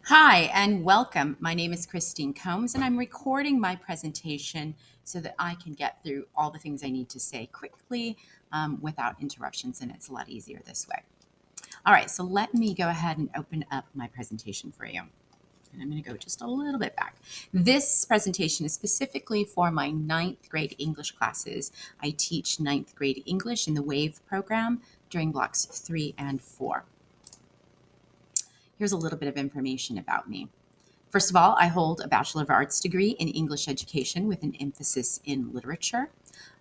Hi and welcome. My name is Christine Combs and I'm recording my presentation so that I can get through all the things I need to say quickly without interruptions, and it's a lot easier this way. All right, so let me go ahead and open up my presentation for you. And I'm going to go just a little bit back. This presentation is specifically for my ninth grade English classes. I teach ninth grade English in the WAVE program during blocks 3 and 4. Here's a little bit of information about me. First of all, I hold a Bachelor of Arts degree in English education with an emphasis in literature.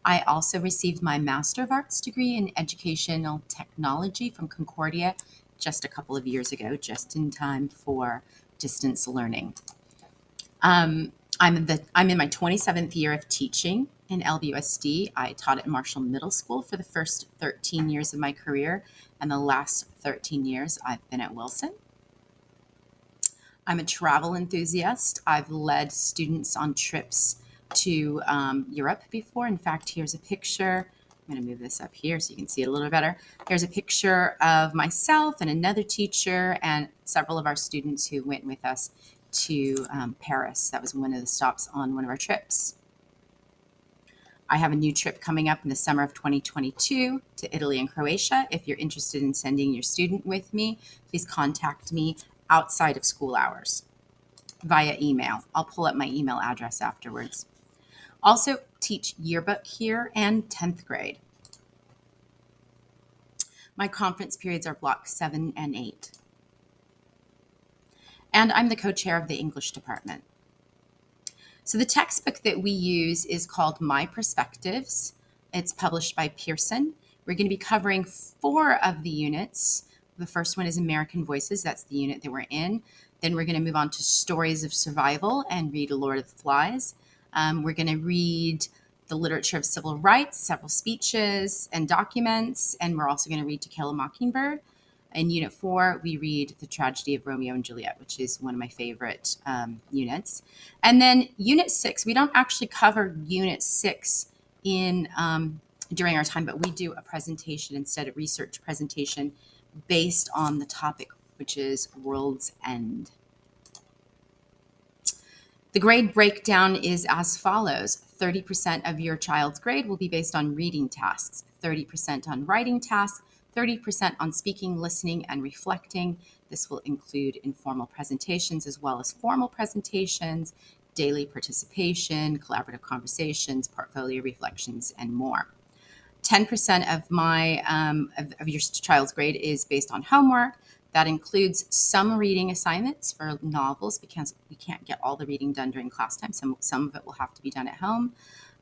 I also received my Master of Arts degree in educational technology from Concordia just a couple of years ago, just in time for distance learning. I'm in my 27th year of teaching in LBUSD. I taught at Marshall Middle School for the first 13 years of my career, and the last 13 years I've been at Wilson. I'm a travel enthusiast. I've led students on trips to Europe before. In fact, here's a picture. I'm going to move this up here so you can see it a little better. Here's a picture of myself and another teacher and several of our students who went with us to Paris. That was one of the stops on one of our trips. I have a new trip coming up in the summer of 2022 to Italy and Croatia. If you're interested in sending your student with me, please contact me outside of school hours via email. I'll pull up my email address afterwards. Also teach yearbook here and 10th grade. My conference periods are block 7 and 8. And I'm the co-chair of the English department. So the textbook that we use is called My Perspectives. It's published by Pearson. We're going to be covering 4 of the units. The first one is American Voices. That's the unit that we're in. Then we're going to move on to Stories of Survival and read A Lord of the Flies. We're going to read the literature of civil rights, several speeches and documents, and we're also going to read To Kill a Mockingbird. In Unit 4, we read The Tragedy of Romeo and Juliet, which is one of my favorite units. And then Unit 6, we don't actually cover Unit 6 in during our time, but we do a presentation instead, a research presentation based on the topic, which is World's End. The grade breakdown is as follows. 30% of your child's grade will be based on reading tasks, 30% on writing tasks, 30% on speaking, listening, and reflecting. This will include informal presentations as well as formal presentations, daily participation, collaborative conversations, portfolio reflections, and more. 10% of of your child's grade is based on homework. That includes some reading assignments for novels because we can't get all the reading done during class time. Some of it will have to be done at home.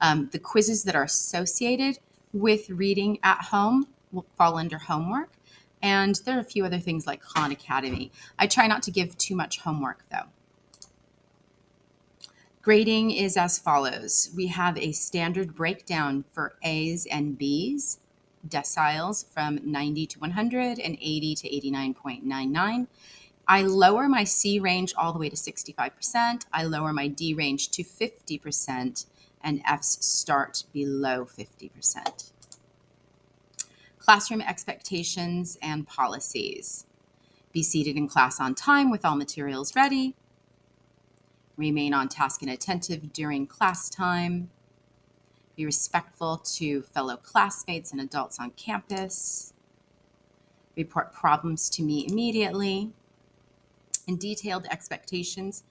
The quizzes that are associated with reading at home will fall under homework. And there are a few other things like Khan Academy. I try not to give too much homework though. Grading is as follows. We have a standard breakdown for A's and B's, deciles from 90 to 100 and 80 to 89.99. I lower my C range all the way to 65%. I lower my D range to 50%, and F's start below 50%. Classroom expectations and policies. Be seated in class on time with all materials ready. Remain on task and attentive during class time. Be respectful to fellow classmates and adults on campus. Report problems to me immediately. And detailed expectations,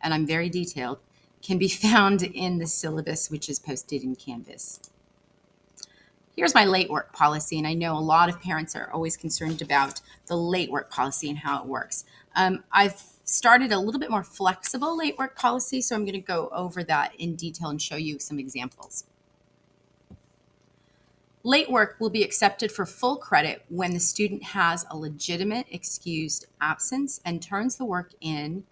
and I'm very detailed, can be found in the syllabus, which is posted in Canvas. Here's my late work policy, and I know a lot of parents are always concerned about the late work policy and how it works. I've started a little bit more flexible late work policy, so I'm going to go over that in detail and show you some examples. Late work will be accepted for full credit when the student has a legitimate excused absence and turns the work in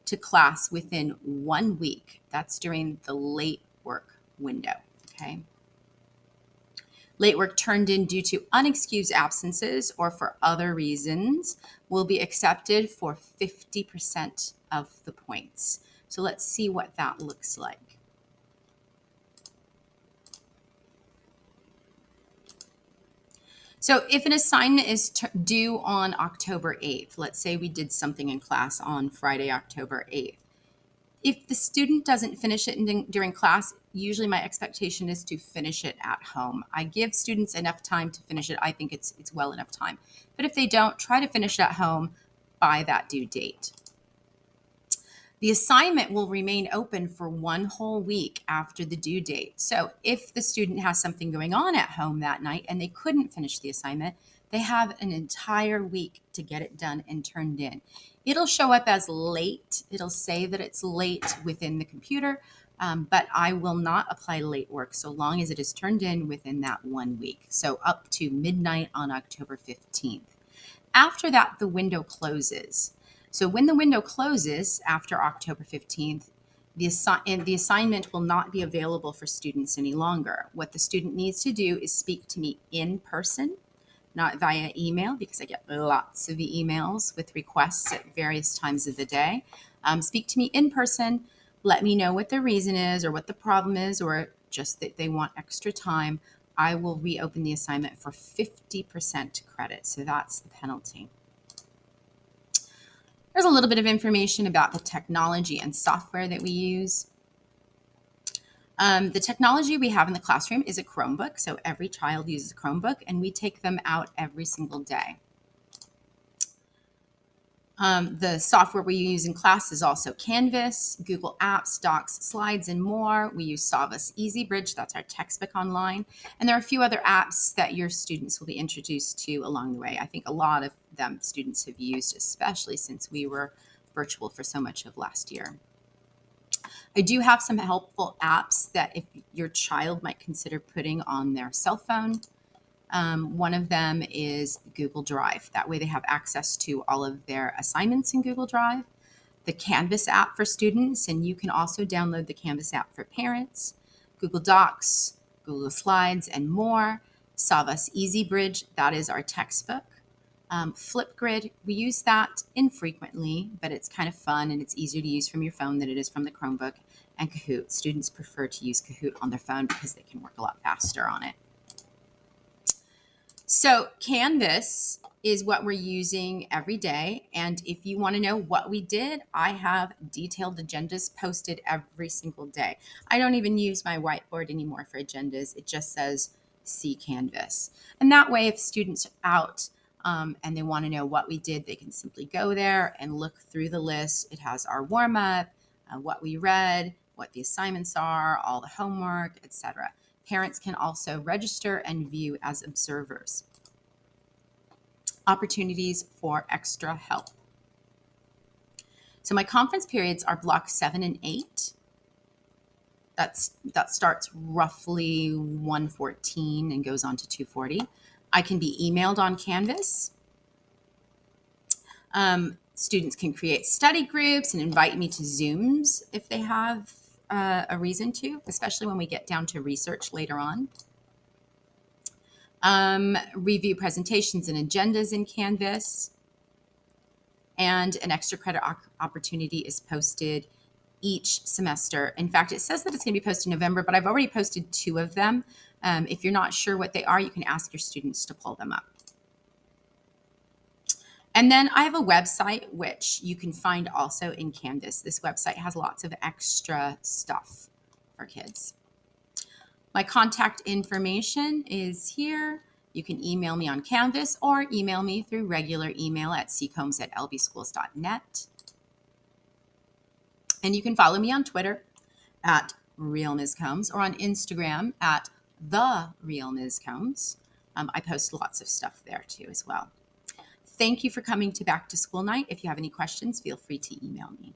to class within 1 week. That's during the late work window, okay? Late work turned in due to unexcused absences or for other reasons will be accepted for 50% of the points. So let's see what that looks like. So if an assignment is due on October 8th, let's say we did something in class on Friday, October 8th. If the student doesn't finish it during class, usually my expectation is to finish it at home. I give students enough time to finish it. I think it's well enough time. But if they don't, try to finish at home by that due date. The assignment will remain open for 1 whole week after the due date. So if the student has something going on at home that night and they couldn't finish the assignment, they have an entire week to get it done and turned in. It'll show up as late. It'll say that it's late within the computer, but I will not apply late work so long as it is turned in within that 1 week. So up to midnight on October 15th. After that, the window closes. So when the window closes after October 15th, the assignment will not be available for students any longer. What the student needs to do is speak to me in person, not via email, because I get lots of emails with requests at various times of the day. Speak to me in person. Let me know what the reason is or what the problem is, or just that they want extra time. I will reopen the assignment for 50% credit. So that's the penalty. There's a little bit of information about the technology and software that we use. The technology we have in the classroom is a Chromebook. So every child uses a Chromebook, and we take them out every single day. The software we use in class is also Canvas, Google Apps, Docs, Slides, and more. We use Savas EasyBridge, that's our textbook online. And there are a few other apps that your students will be introduced to along the way. I think a lot of them students have used, especially since we were virtual for so much of last year. I do have some helpful apps that if your child might consider putting on their cell phone. One of them is Google Drive. That way they have access to all of their assignments in Google Drive. The Canvas app for students, and you can also download the Canvas app for parents. Google Docs, Google Slides, and more. Savas EasyBridge, that is our textbook. Flipgrid, we use that infrequently, but it's kind of fun and it's easier to use from your phone than it is from the Chromebook. And Kahoot. Students prefer to use Kahoot on their phone because they can work a lot faster on it. So Canvas is what we're using every day. And if you want to know what we did, I have detailed agendas posted every single day. I don't even use my whiteboard anymore for agendas. It just says see Canvas. And that way, if students are out and they want to know what we did, they can simply go there and look through the list. It has our warm up, what we read, what the assignments are, all the homework, etc. Parents can also register and view as observers. Opportunities for extra help. So my conference periods are block 7 and 8. That starts roughly 1:14 and goes on to 2:40. I can be emailed on Canvas. Students can create study groups and invite me to Zooms if they have a reason to, especially when we get down to research later on. Review presentations and agendas in Canvas. And an extra credit opportunity is posted each semester. In fact, it says that it's going to be posted in November, but I've already posted 2 of them. If you're not sure what they are, you can ask your students to pull them up. And then I have a website, which you can find also in Canvas. This website has lots of extra stuff for kids. My contact information is here. You can email me on Canvas or email me through regular email at ccombs@lbschools.net. And you can follow me on Twitter at RealMsCombs or on Instagram at TheRealMsCombs. I post lots of stuff there too as well. Thank you for coming to Back to School Night. If you have any questions, feel free to email me.